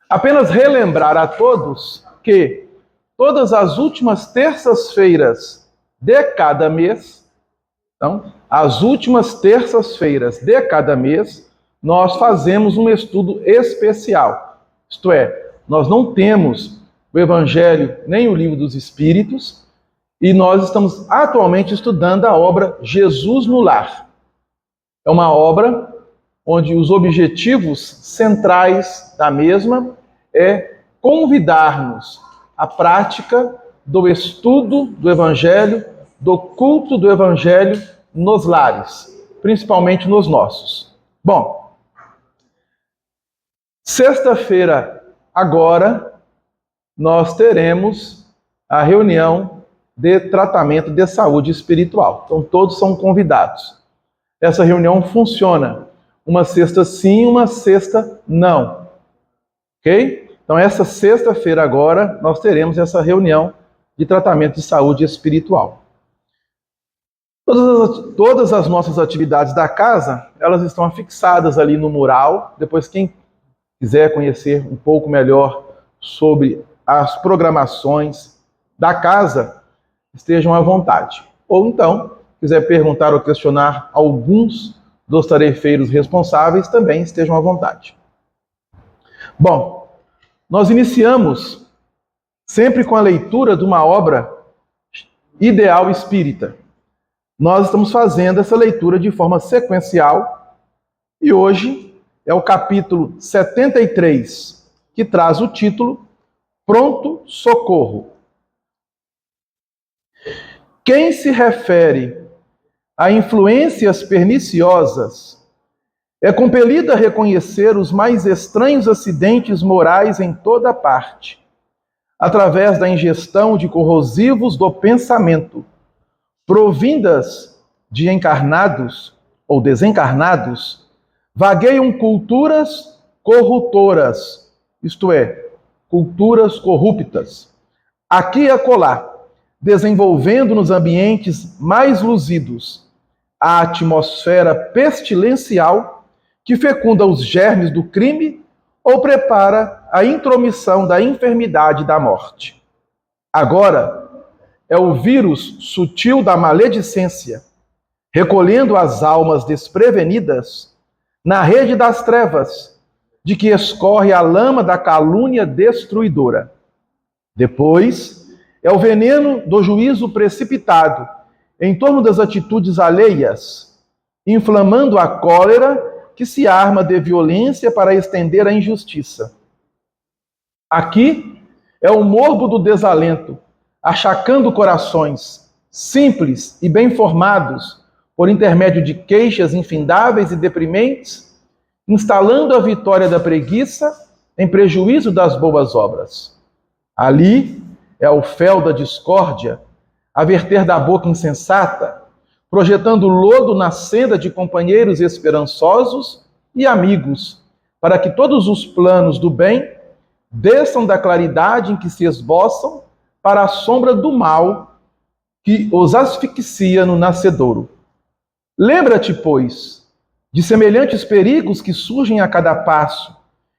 Apenas relembrar a todos que todas as últimas terças-feiras de cada mês, então, as últimas terças-feiras de cada mês, nós fazemos um estudo especial. Isto é, nós não temos o Evangelho nem o Livro dos Espíritos, e nós estamos atualmente estudando a obra Jesus no Lar. É uma obra onde os objetivos centrais da mesma é convidar-nos à prática do estudo do Evangelho, do culto do Evangelho nos lares, principalmente nos nossos. Bom, sexta-feira agora nós teremos a reunião de tratamento de saúde espiritual. Então todos são convidados. Essa reunião funciona uma sexta sim, uma sexta não. Ok? Então, essa sexta-feira agora, nós teremos essa reunião de tratamento de saúde espiritual. Todas as nossas atividades da casa, elas estão afixadas ali no mural. Depois, quem quiser conhecer um pouco melhor sobre as programações da casa, estejam à vontade. Ou então, quiser perguntar ou questionar alguns dos tarefeiros responsáveis, também estejam à vontade. Bom, nós iniciamos sempre com a leitura de uma obra ideal espírita. Nós estamos fazendo essa leitura de forma sequencial e hoje é o capítulo 73, que traz o título Pronto Socorro. Quem se refere a influências perniciosas é compelido a reconhecer os mais estranhos acidentes morais em toda parte, através da ingestão de corrosivos do pensamento, provindas de encarnados ou desencarnados, vagueiam culturas corruptoras, isto é, culturas corruptas, aqui e acolá, desenvolvendo nos ambientes mais luzidos a atmosfera pestilencial que fecunda os germes do crime ou prepara a intromissão da enfermidade e da morte. Agora, é o vírus sutil da maledicência, recolhendo as almas desprevenidas na rede das trevas, de que escorre a lama da calúnia destruidora. Depois, é o veneno do juízo precipitado em torno das atitudes alheias, inflamando a cólera que se arma de violência para estender a injustiça. Aqui é o morbo do desalento, achacando corações simples e bem formados por intermédio de queixas infindáveis e deprimentes, instalando a vitória da preguiça em prejuízo das boas obras. Ali é o fel da discórdia, a verter da boca insensata, projetando lodo na senda de companheiros esperançosos e amigos, para que todos os planos do bem desçam da claridade em que se esboçam para a sombra do mal que os asfixia no nascedouro. Lembra-te, pois, de semelhantes perigos que surgem a cada passo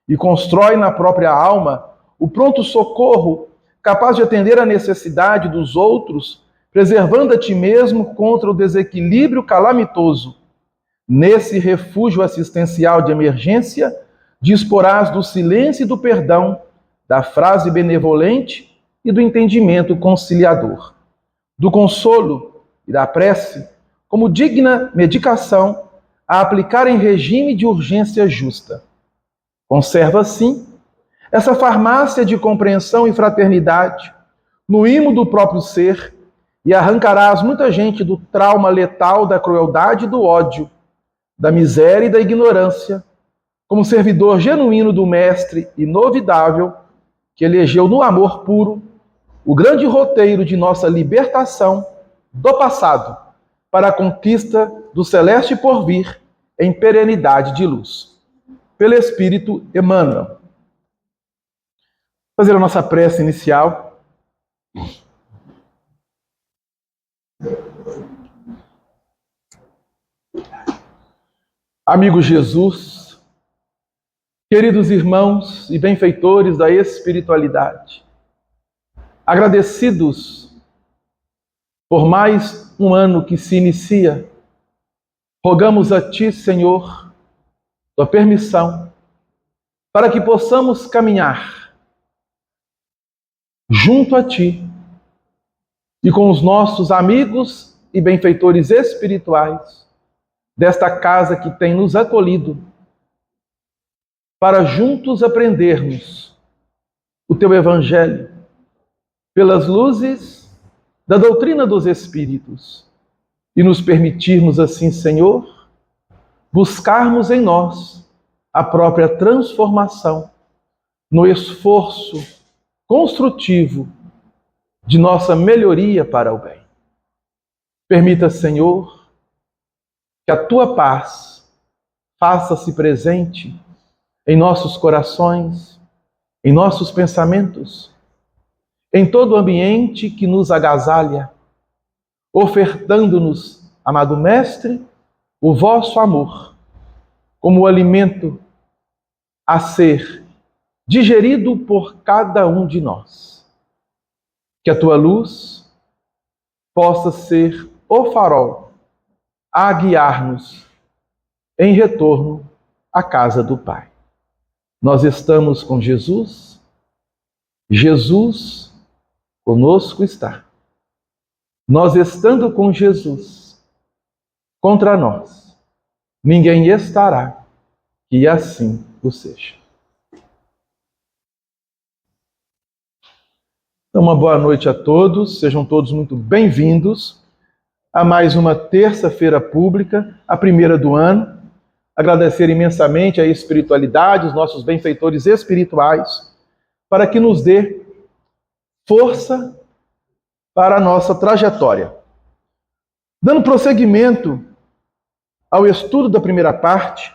e constrói na própria alma o pronto socorro capaz de atender à necessidade dos outros, preservando a ti mesmo contra o desequilíbrio calamitoso. Nesse refúgio assistencial de emergência, disporás do silêncio e do perdão, da frase benevolente e do entendimento conciliador, do consolo e da prece, como digna medicação a aplicar em regime de urgência justa. Conserva, assim, essa farmácia de compreensão e fraternidade no imo do próprio ser e arrancarás muita gente do trauma letal da crueldade e do ódio, da miséria e da ignorância, como servidor genuíno do Mestre inovidável, que elegeu no amor puro o grande roteiro de nossa libertação do passado para a conquista do celeste porvir em perenidade de luz. Pelo Espírito Emmanuel. Fazer a nossa prece inicial. Amigo Jesus, Queridos irmãos e benfeitores da espiritualidade, agradecidos por mais um ano que se inicia, rogamos a Ti, Senhor, Tua permissão, para que possamos caminhar junto a Ti e com os nossos amigos e benfeitores espirituais desta casa que tem nos acolhido, para juntos aprendermos o Teu Evangelho pelas luzes da doutrina dos Espíritos e nos permitirmos assim, Senhor, buscarmos em nós a própria transformação no esforço construtivo de nossa melhoria para o bem. Permita, Senhor, que a Tua paz faça-se presente em nossos corações, em nossos pensamentos, em todo o ambiente que nos agasalha, ofertando-nos, amado Mestre, o vosso amor, como o alimento a ser digerido por cada um de nós. Que a Tua luz possa ser o farol a guiar-nos em retorno à casa do Pai. Nós estamos com Jesus, Jesus conosco está. Nós estando com Jesus, contra nós, ninguém estará, que assim o seja. Então, uma boa noite a todos, sejam todos muito bem-vindos a mais uma terça-feira pública, a primeira do ano. Agradecer imensamente a espiritualidade, os nossos benfeitores espirituais, para que nos dê força para a nossa trajetória. Dando prosseguimento ao estudo da primeira parte,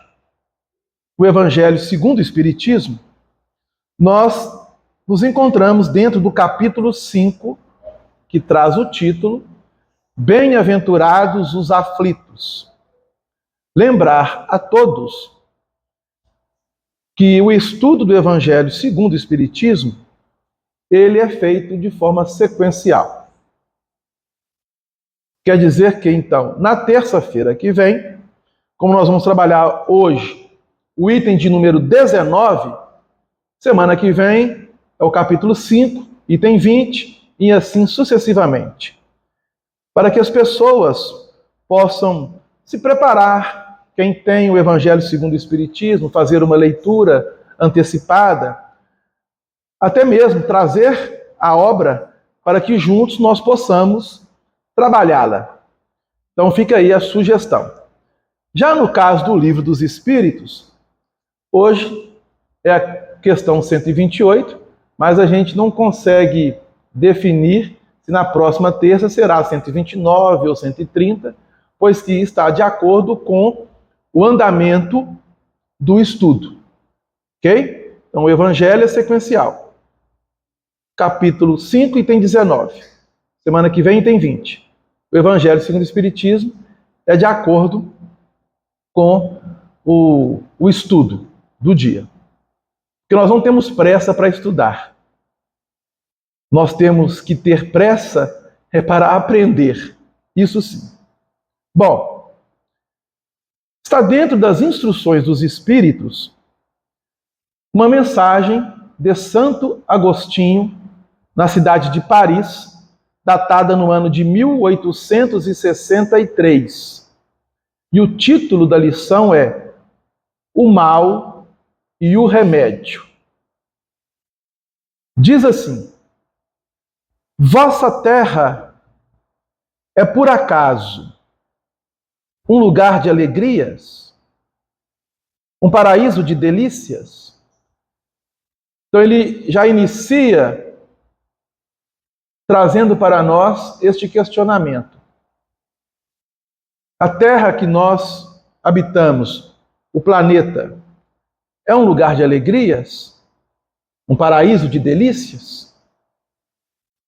o Evangelho segundo o Espiritismo, nós nos encontramos dentro do capítulo 5, que traz o título Bem-aventurados os aflitos. Lembrar a todos que o estudo do Evangelho segundo o Espiritismo, ele é feito de forma sequencial. Quer dizer que, então, na terça-feira que vem, como nós vamos trabalhar hoje o item de número 19, semana que vem é o capítulo 5, item 20, e assim sucessivamente. Para que as pessoas possam se preparar, quem tem o Evangelho segundo o Espiritismo, fazer uma leitura antecipada, até mesmo trazer a obra para que juntos nós possamos trabalhá-la. Então fica aí a sugestão. Já no caso do Livro dos Espíritos, hoje é a questão 128, mas a gente não consegue definir se na próxima terça será 129 ou 130, pois que está de acordo com o andamento do estudo. Ok? Então o Evangelho é sequencial. Capítulo 5, item 19. Semana que vem, item 20. O Evangelho segundo o Espiritismo é de acordo com o estudo do dia. Porque nós não temos pressa para estudar. Nós temos que ter pressa para aprender. Isso sim. Bom, está dentro das instruções dos Espíritos uma mensagem de Santo Agostinho, na cidade de Paris, datada no ano de 1863. E o título da lição é O Mal e o Remédio. Diz assim: vossa terra é por acaso um lugar de alegrias? Um paraíso de delícias? Então ele já inicia trazendo para nós este questionamento. A terra que nós habitamos, o planeta, é um lugar de alegrias? Um paraíso de delícias?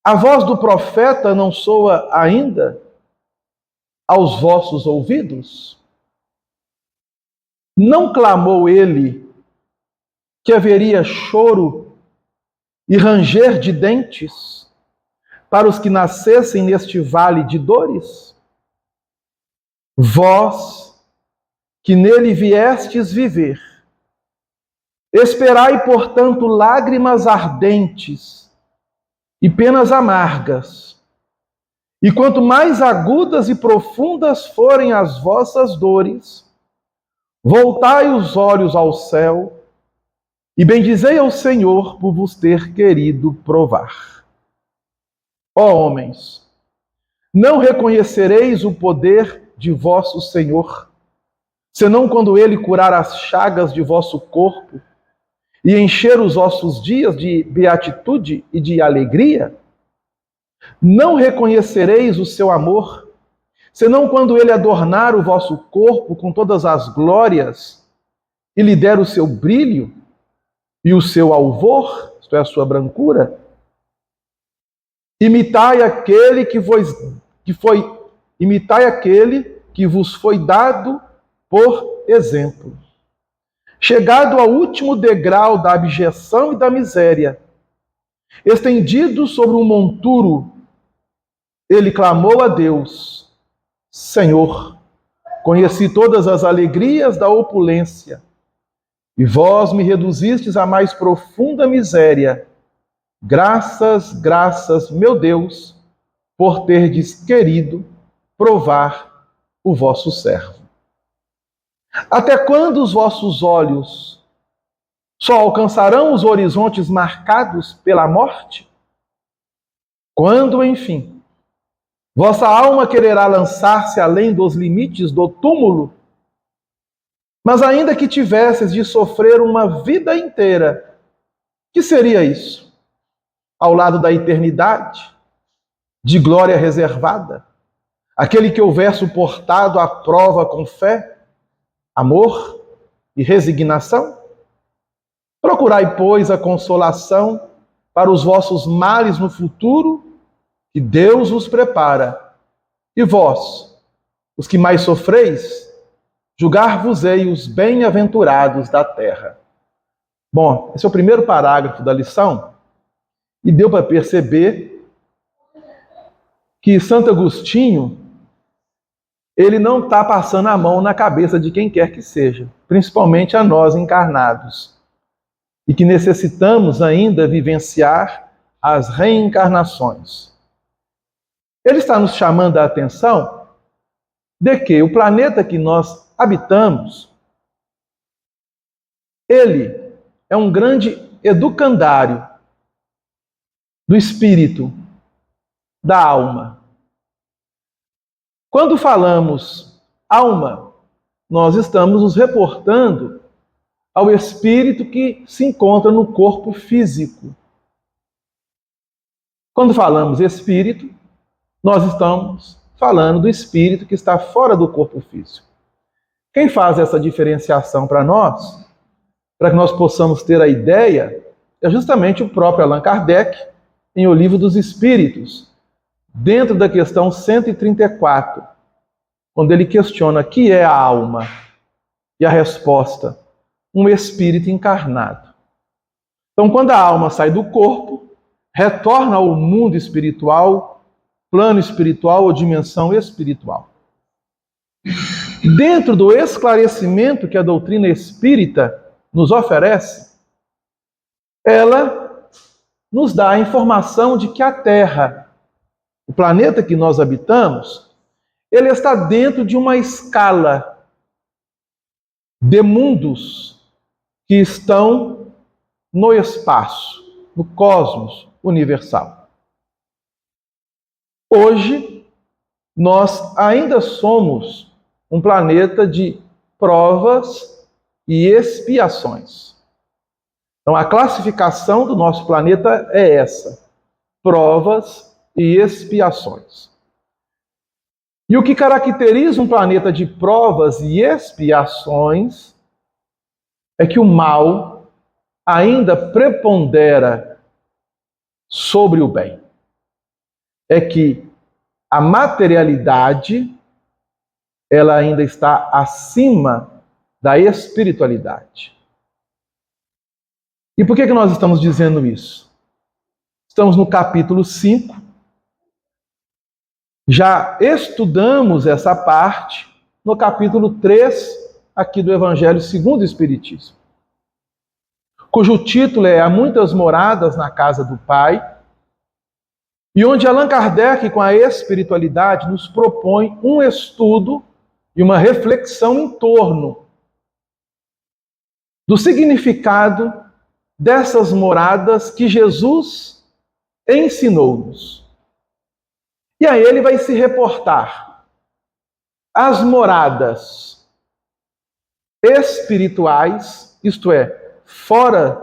A voz do profeta não soa ainda aos vossos ouvidos? Não clamou ele que haveria choro e ranger de dentes para os que nascessem neste vale de dores? Vós, que nele viestes viver, esperai, portanto, lágrimas ardentes e penas amargas. E quanto mais agudas e profundas forem as vossas dores, voltai os olhos ao céu e bendizei ao Senhor por vos ter querido provar. Ó homens, não reconhecereis o poder de vosso Senhor, senão quando ele curar as chagas de vosso corpo e encher os vossos dias de beatitude e de alegria? Não reconhecereis o seu amor, senão quando ele adornar o vosso corpo com todas as glórias e lhe der o seu brilho e o seu alvor, isto é, a sua brancura? Imitai aquele que vos foi dado por exemplo. Chegado ao último degrau da abjeção e da miséria, estendido sobre um monturo, ele clamou a Deus: Senhor, conheci todas as alegrias da opulência, e vós me reduzistes à mais profunda miséria. Graças, graças, meu Deus, por terdes querido provar o vosso servo. Até quando os vossos olhos só alcançarão os horizontes marcados pela morte? Quando, enfim, vossa alma quererá lançar-se além dos limites do túmulo? Mas ainda que tivesses de sofrer uma vida inteira, que seria isso? Ao lado da eternidade, de glória reservada, aquele que houver suportado a prova com fé, amor e resignação? Procurai, pois, a consolação para os vossos males no futuro, que Deus vos prepara. E vós, os que mais sofreis, julgar-vos-ei os bem-aventurados da terra. Bom, esse é o primeiro parágrafo da lição, e deu para perceber que Santo Agostinho, ele não está passando a mão na cabeça de quem quer que seja, principalmente a nós encarnados, e que necessitamos ainda vivenciar as reencarnações. Ele está nos chamando a atenção de que o planeta que nós habitamos, ele é um grande educandário do espírito, da alma. Quando falamos alma, nós estamos nos reportando ao espírito que se encontra no corpo físico. Quando falamos espírito, nós estamos falando do espírito que está fora do corpo físico. Quem faz essa diferenciação para nós, para que nós possamos ter a ideia, é justamente o próprio Allan Kardec, em O Livro dos Espíritos, dentro da questão 134, quando ele questiona o que é a alma. E a resposta: um espírito encarnado. Então, quando a alma sai do corpo, retorna ao mundo espiritual, plano espiritual ou dimensão espiritual. Dentro do esclarecimento que a doutrina espírita nos oferece, ela nos dá a informação de que a Terra, o planeta que nós habitamos, ele está dentro de uma escala de mundos que estão no espaço, no cosmos universal. Hoje, nós ainda somos um planeta de provas e expiações. Então, a classificação do nosso planeta é essa: provas e expiações. E o que caracteriza um planeta de provas e expiações é que o mal ainda prepondera sobre o bem. É que a materialidade, ela ainda está acima da espiritualidade. E por que nós estamos dizendo isso? Estamos no capítulo 5. Já estudamos essa parte no capítulo 3 aqui do Evangelho segundo o Espiritismo, cujo título é Há Muitas Moradas na Casa do Pai, e onde Allan Kardec, com a espiritualidade, nos propõe um estudo e uma reflexão em torno do significado dessas moradas que Jesus ensinou-nos. E aí ele vai se reportar às moradas espirituais, isto é, fora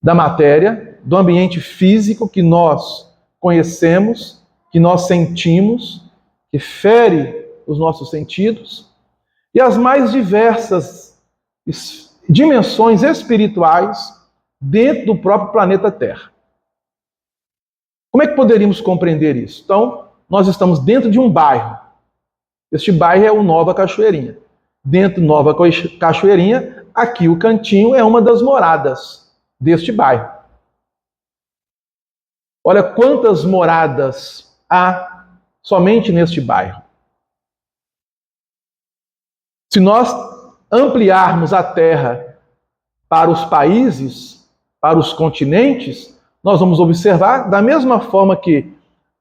da matéria, do ambiente físico que nós conhecemos, que nós sentimos, que fere os nossos sentidos, e as mais diversas dimensões espirituais dentro do próprio planeta Terra. Como é que poderíamos compreender isso? Então, nós estamos dentro de um bairro. Este bairro é o Nova Cachoeirinha. Dentro do Nova Cachoeirinha, aqui o cantinho é uma das moradas deste bairro. Olha quantas moradas há somente neste bairro. Se nós ampliarmos a Terra para os países, para os continentes, nós vamos observar da mesma forma que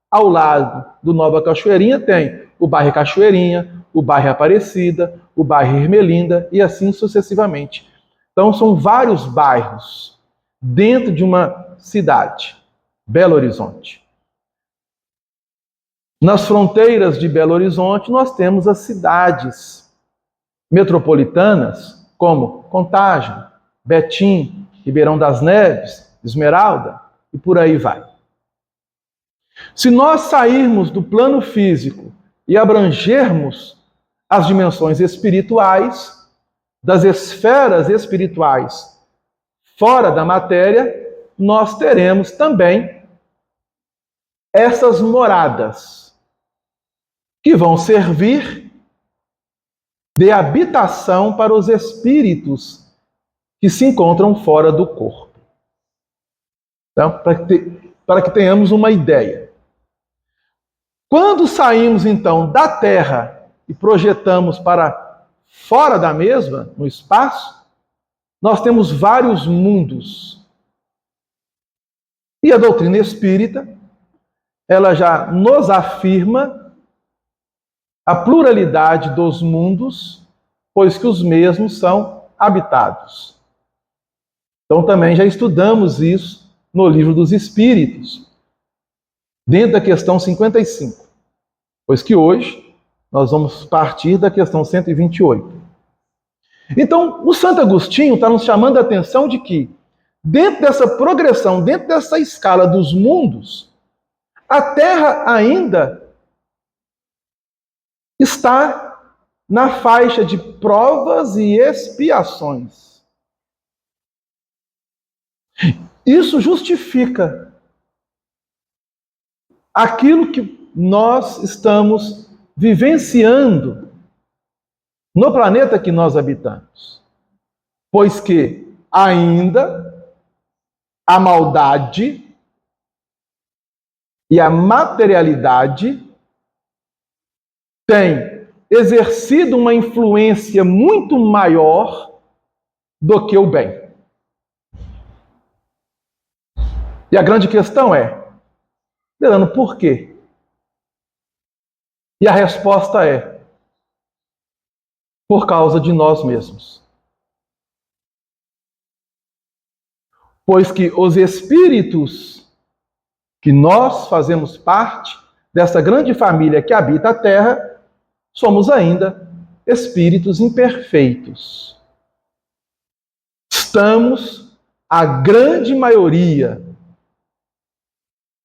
ao lado do Nova Cachoeirinha tem o bairro Cachoeirinha, o bairro Aparecida, o bairro Ermelinda e assim sucessivamente. Então são vários bairros dentro de uma cidade, Belo Horizonte. Nas fronteiras de Belo Horizonte nós temos as cidades metropolitanas, como Contagem, Betim, Ribeirão das Neves, Esmeralda e por aí vai. Se nós sairmos do plano físico e abrangermos as dimensões espirituais, das esferas espirituais fora da matéria, nós teremos também essas moradas que vão servir de habitação para os espíritos que se encontram fora do corpo. Então, para que tenhamos uma ideia. Quando saímos, então, da Terra e projetamos para fora da mesma, no espaço, nós temos vários mundos. E a doutrina espírita, ela já nos afirma a pluralidade dos mundos, pois que os mesmos são habitados. Então também já estudamos isso no Livro dos Espíritos, dentro da questão 55, pois que hoje nós vamos partir da questão 128. Então, o Santo Agostinho está nos chamando a atenção de que, dentro dessa progressão, dentro dessa escala dos mundos, a Terra ainda está na faixa de provas e expiações. Isso justifica aquilo que nós estamos vivenciando no planeta que nós habitamos. Pois que ainda a maldade e a materialidade têm exercido uma influência muito maior do que o bem. E a grande questão é, Delano, por quê? E a resposta é, por causa de nós mesmos. Pois que os espíritos que nós fazemos parte dessa grande família que habita a Terra, somos ainda espíritos imperfeitos. Estamos, a grande maioria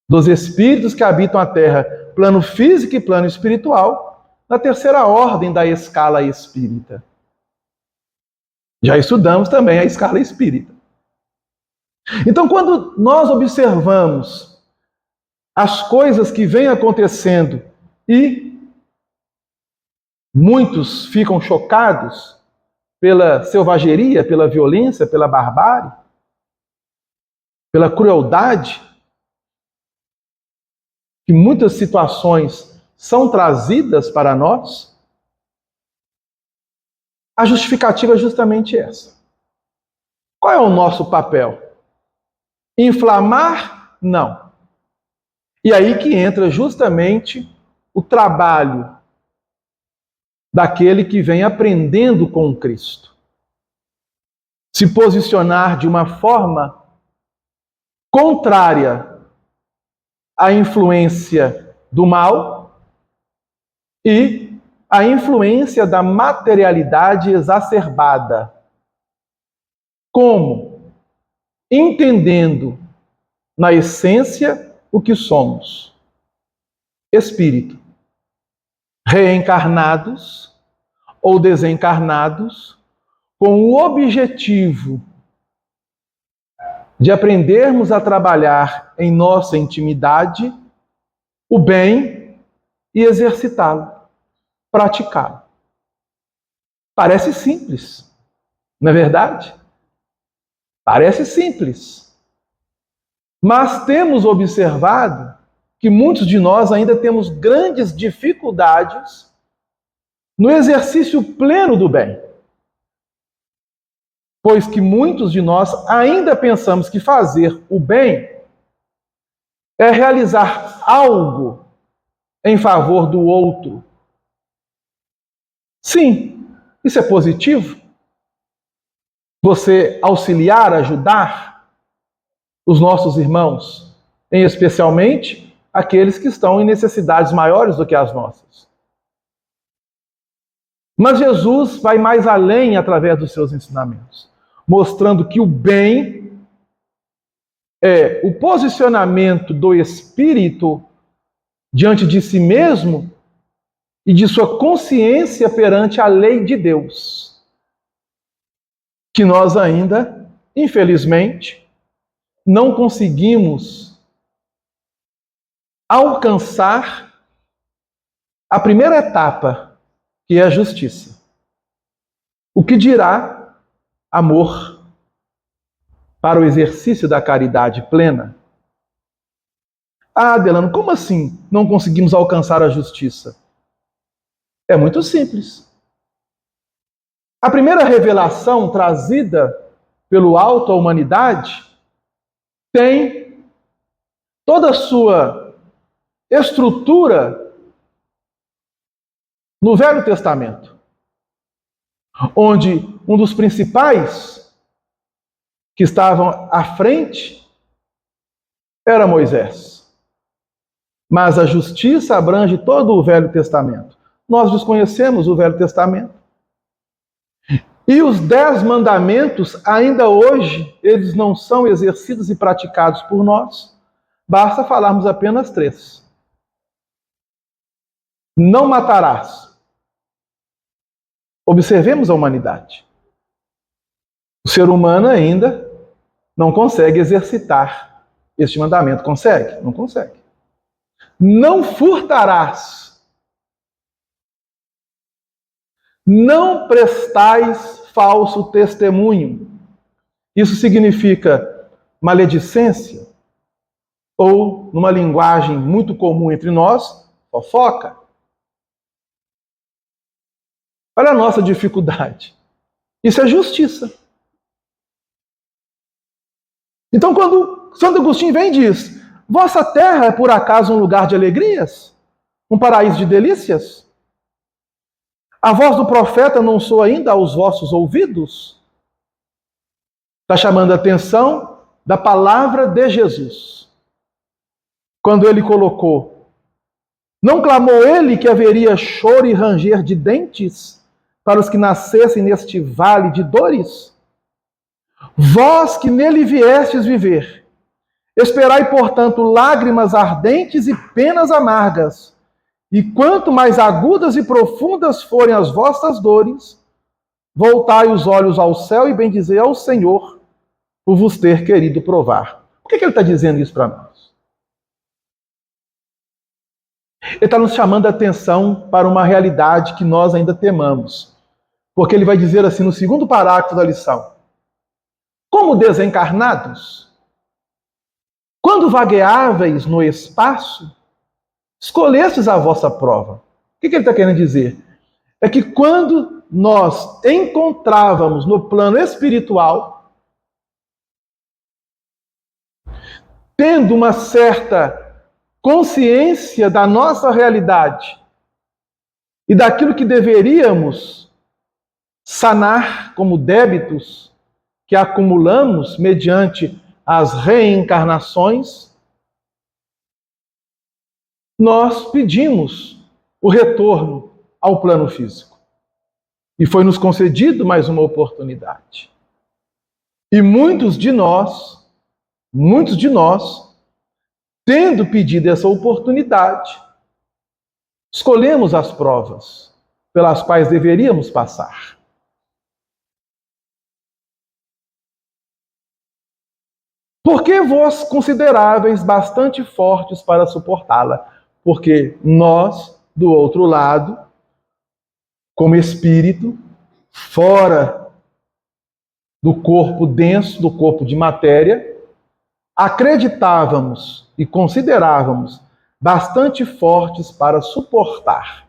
dos espíritos que habitam a Terra, plano físico e plano espiritual, na terceira ordem da escala espírita. Já estudamos também a escala espírita. Então, quando nós observamos as coisas que vêm acontecendo e muitos ficam chocados, pela selvageria, pela violência, pela barbárie, pela crueldade, que muitas situações são trazidas para nós, a justificativa é justamente essa. Qual é o nosso papel? Inflamar? Não. E aí que entra justamente o trabalho daquele que vem aprendendo com Cristo. Se posicionar de uma forma contrária à influência do mal e à influência da materialidade exacerbada. Como? Entendendo na essência o que somos. Espírito. Reencarnados ou desencarnados, com o objetivo de aprendermos a trabalhar em nossa intimidade o bem e exercitá-lo, praticá-lo. Parece simples, não é verdade? Parece simples. Mas temos observado que muitos de nós ainda temos grandes dificuldades no exercício pleno do bem. Pois que muitos de nós ainda pensamos que fazer o bem é realizar algo em favor do outro. Sim, isso é positivo. Você auxiliar, ajudar os nossos irmãos, em especialmente aqueles que estão em necessidades maiores do que as nossas. Mas Jesus vai mais além através dos seus ensinamentos, mostrando que o bem é o posicionamento do espírito diante de si mesmo e de sua consciência perante a lei de Deus, que nós ainda, infelizmente, não conseguimos alcançar a primeira etapa, que é a justiça. O que dirá amor para o exercício da caridade plena? Ah, Delano, como assim não conseguimos alcançar a justiça? É muito simples. A primeira revelação trazida pelo alto à humanidade tem toda a sua estrutura no Velho Testamento, onde um dos principais que estavam à frente era Moisés. Mas a justiça abrange todo o Velho Testamento. Nós desconhecemos o Velho Testamento. E os 10 mandamentos, ainda hoje, eles não são exercidos e praticados por nós. Basta falarmos apenas 3. Não matarás. Observemos a humanidade. O ser humano ainda não consegue exercitar este mandamento. Consegue? Não consegue. Não furtarás. Não prestais falso testemunho. Isso significa maledicência, ou, numa linguagem muito comum entre nós, fofoca. Olha a nossa dificuldade. Isso é justiça. Então, quando Santo Agostinho vem e diz: vossa terra é por acaso um lugar de alegrias? Um paraíso de delícias? A voz do profeta não soa ainda aos vossos ouvidos? Está chamando a atenção da palavra de Jesus. Quando ele colocou: não clamou ele que haveria choro e ranger de dentes para os que nascessem neste vale de dores? Vós que nele viestes viver, esperai, portanto, lágrimas ardentes e penas amargas, e quanto mais agudas e profundas forem as vossas dores, voltai os olhos ao céu e bendizei ao Senhor por vos ter querido provar. Por que ele está dizendo isso para nós? Ele está nos chamando a atenção para uma realidade que nós ainda temamos. Porque ele vai dizer assim no segundo parágrafo da lição: como desencarnados, quando vagueáveis no espaço, escolhestes a vossa prova. O que ele está querendo dizer? É que quando nós encontrávamos no plano espiritual, tendo uma certa consciência da nossa realidade e daquilo que deveríamos sanar como débitos que acumulamos mediante as reencarnações, nós pedimos o retorno ao plano físico. E foi nos concedido mais uma oportunidade. E muitos de nós, tendo pedido essa oportunidade, escolhemos as provas pelas quais deveríamos passar. Porque vós consideráveis bastante fortes para suportá-la? Porque nós, do outro lado, como espírito, fora do corpo denso, do corpo de matéria, acreditávamos e considerávamos bastante fortes para suportar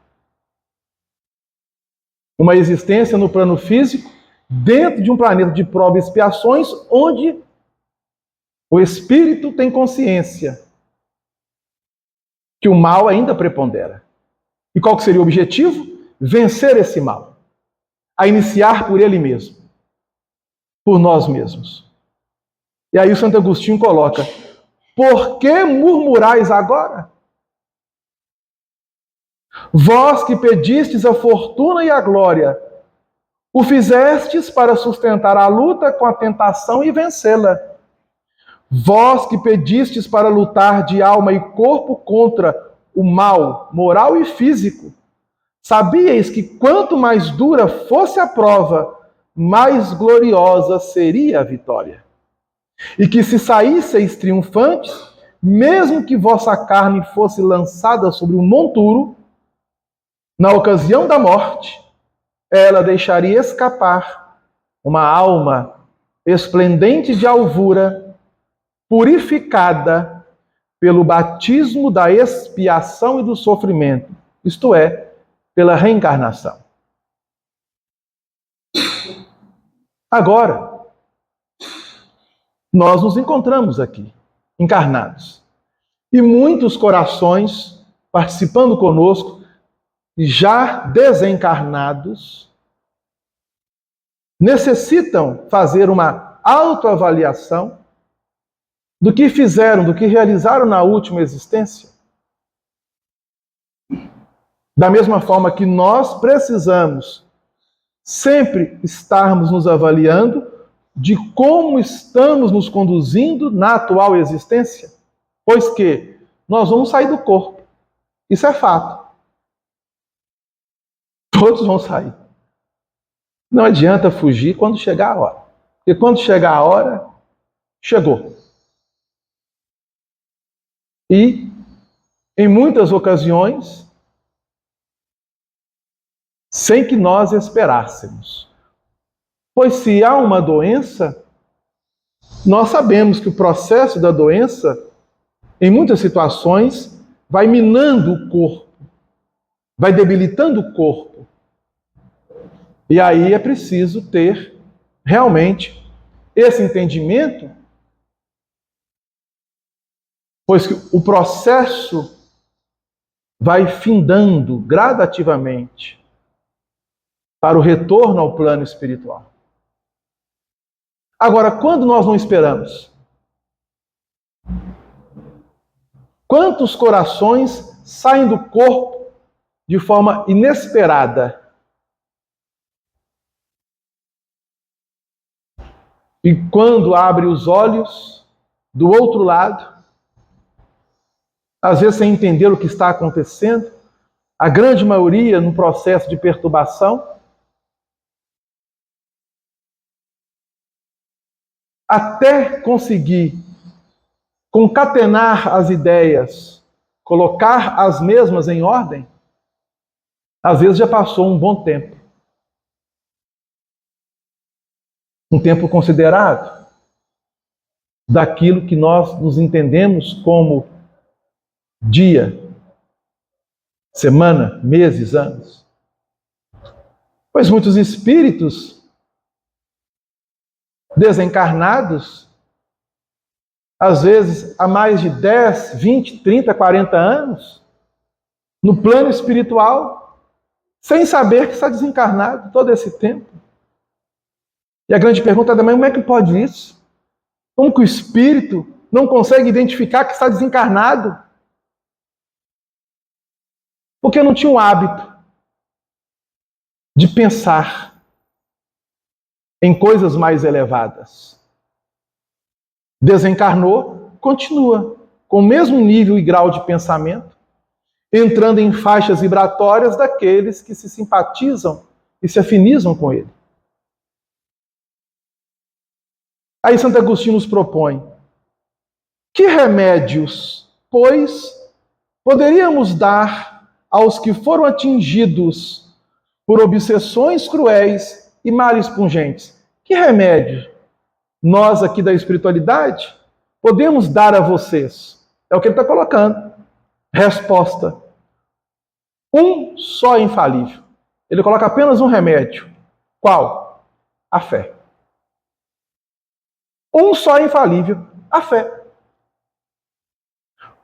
uma existência no plano físico, dentro de um planeta de prova e expiações, onde o espírito tem consciência que o mal ainda prepondera. E qual que seria o objetivo? Vencer esse mal. A iniciar por ele mesmo. Por nós mesmos. E aí o Santo Agostinho coloca: por que murmurais agora? Vós que pedistes a fortuna e a glória, o fizestes para sustentar a luta com a tentação e vencê-la. Vós que pedistes para lutar de alma e corpo contra o mal moral e físico, sabíeis que quanto mais dura fosse a prova, mais gloriosa seria a vitória. E que se saísseis triunfantes, mesmo que vossa carne fosse lançada sobre um monturo, na ocasião da morte, ela deixaria escapar uma alma esplendente de alvura, purificada pelo batismo da expiação e do sofrimento, isto é, pela reencarnação. Agora, nós nos encontramos aqui, encarnados, e muitos corações participando conosco, já desencarnados, necessitam fazer uma autoavaliação do que fizeram, do que realizaram na última existência. Da mesma forma que nós precisamos sempre estarmos nos avaliando de como estamos nos conduzindo na atual existência, pois que nós vamos sair do corpo. Isso é fato. Todos vão sair. Não adianta fugir quando chegar a hora. Porque quando chegar a hora, chegou. E, em muitas ocasiões, sem que nós esperássemos. Pois se há uma doença, nós sabemos que o processo da doença, em muitas situações, vai minando o corpo, vai debilitando o corpo. E aí é preciso ter realmente esse entendimento, pois que o processo vai findando gradativamente para o retorno ao plano espiritual. Agora, quando nós não esperamos? Quantos corações saem do corpo de forma inesperada? E quando abre os olhos do outro lado, às vezes sem entender o que está acontecendo, a grande maioria no processo de perturbação, até conseguir concatenar as ideias, colocar as mesmas em ordem, às vezes já passou um bom tempo. um tempo considerado daquilo que nós nos entendemos como dia, semana, meses, anos. Pois muitos espíritos desencarnados, às vezes há mais de 10, 20, 30, 40 anos, no plano espiritual, sem saber que está desencarnado todo esse tempo. E a grande pergunta também, como é que pode isso? Como que o espírito não consegue identificar que está desencarnado? Porque não tinha o hábito de pensar em coisas mais elevadas. Desencarnou, continua com o mesmo nível e grau de pensamento, entrando em faixas vibratórias daqueles que se simpatizam e se afinizam com ele. Aí Santo Agostinho nos propõe: que remédios, pois, poderíamos dar aos que foram atingidos por obsessões cruéis e males pungentes? Que remédio nós aqui da espiritualidade podemos dar a vocês? É o que ele está colocando. Resposta: um só infalível. Ele coloca apenas um remédio. Qual? A fé. Um só infalível, a fé.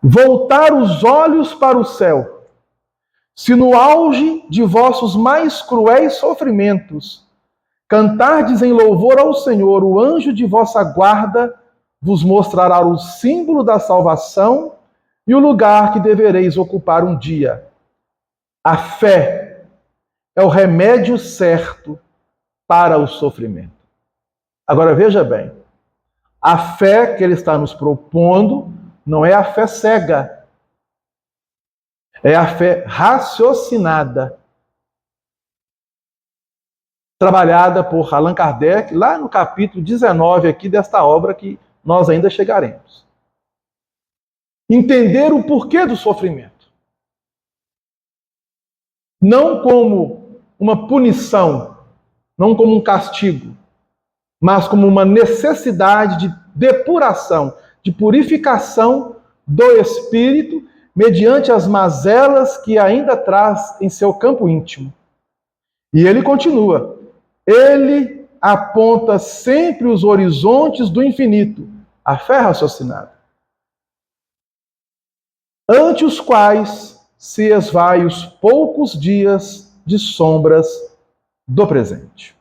Voltar os olhos para o céu. Se no auge de vossos mais cruéis sofrimentos cantardes em louvor ao Senhor, o anjo de vossa guarda vos mostrará o símbolo da salvação e o lugar que devereis ocupar um dia. A fé é o remédio certo para o sofrimento. Agora veja bem, a fé que ele está nos propondo não é a fé cega, é a fé raciocinada, trabalhada por Allan Kardec, lá no capítulo 19 aqui desta obra que nós ainda chegaremos. Entender o porquê do sofrimento. Não como uma punição, não como um castigo, mas como uma necessidade de depuração, de purificação do espírito, mediante as mazelas que ainda traz em seu campo íntimo. E ele continua: ele aponta sempre os horizontes do infinito, a fé raciocinada, ante os quais se esvai os poucos dias de sombras do presente.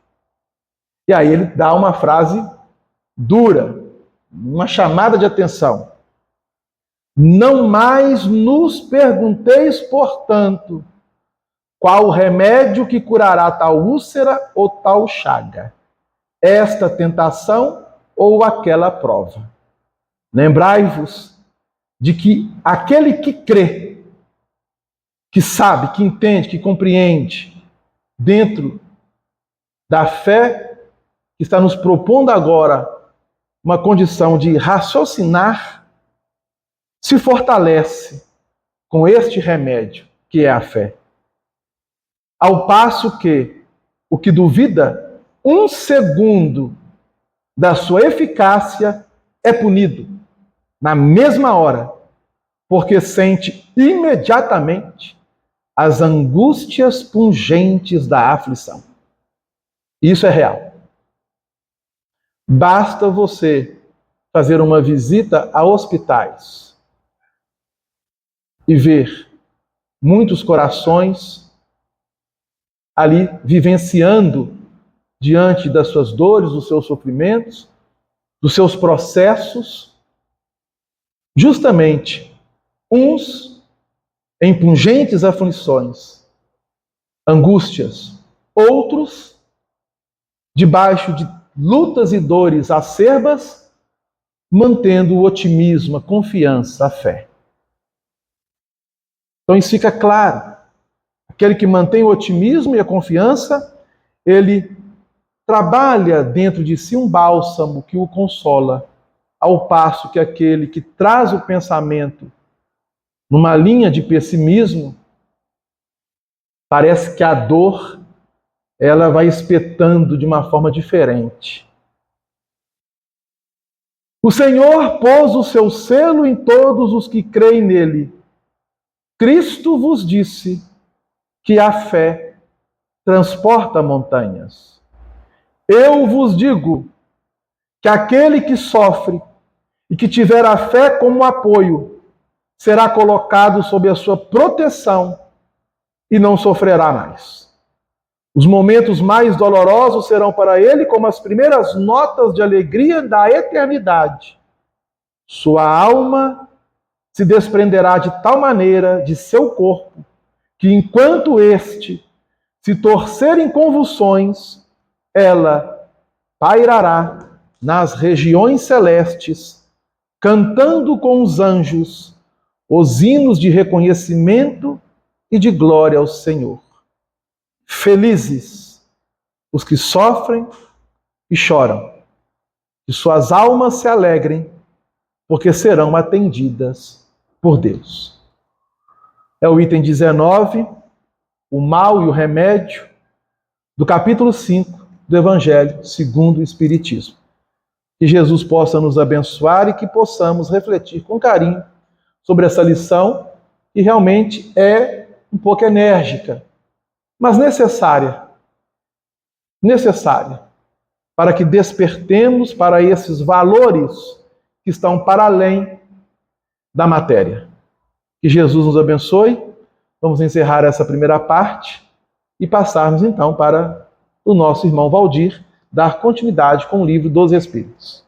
E aí ele dá uma frase dura, uma chamada de atenção. Não mais nos pergunteis, portanto, qual o remédio que curará tal úlcera ou tal chaga, esta tentação ou aquela prova. Lembrai-vos de que aquele que crê, que sabe, que entende, que compreende, dentro da fé que está nos propondo agora uma condição de raciocinar, se fortalece com este remédio, que é a fé. Ao passo que o que duvida, um segundo da sua eficácia é punido na mesma hora, porque sente imediatamente as angústias pungentes da aflição. Isso é real. Basta você fazer uma visita a hospitais e ver muitos corações ali vivenciando diante das suas dores, dos seus sofrimentos, dos seus processos, justamente uns em pungentes aflições, angústias, outros debaixo de lutas e dores acerbas, mantendo o otimismo, a confiança, a fé. Então isso fica claro. Aquele que mantém o otimismo e a confiança, ele trabalha dentro de si um bálsamo que o consola, ao passo que aquele que traz o pensamento numa linha de pessimismo, parece que a dor ela vai espetando de uma forma diferente. O Senhor pôs o seu selo em todos os que creem nele. Cristo vos disse que a fé transporta montanhas. Eu vos digo que aquele que sofre e que tiver a fé como apoio será colocado sob a sua proteção e não sofrerá mais. Os momentos mais dolorosos serão para ele como as primeiras notas de alegria da eternidade. Sua alma se desprenderá de tal maneira de seu corpo que, enquanto este se torcer em convulsões, ela pairará nas regiões celestes, cantando com os anjos os hinos de reconhecimento e de glória ao Senhor. Felizes os que sofrem e choram, que suas almas se alegrem, porque serão atendidas por Deus. É o item 19, o mal e o remédio, do capítulo 5 do Evangelho segundo o Espiritismo. Que Jesus possa nos abençoar e que possamos refletir com carinho sobre essa lição, que realmente é um pouco enérgica, mas necessária para que despertemos para esses valores que estão para além da matéria. Que Jesus nos abençoe. Vamos encerrar essa primeira parte e passarmos então para o nosso irmão Valdir dar continuidade com o Livro dos Espíritos.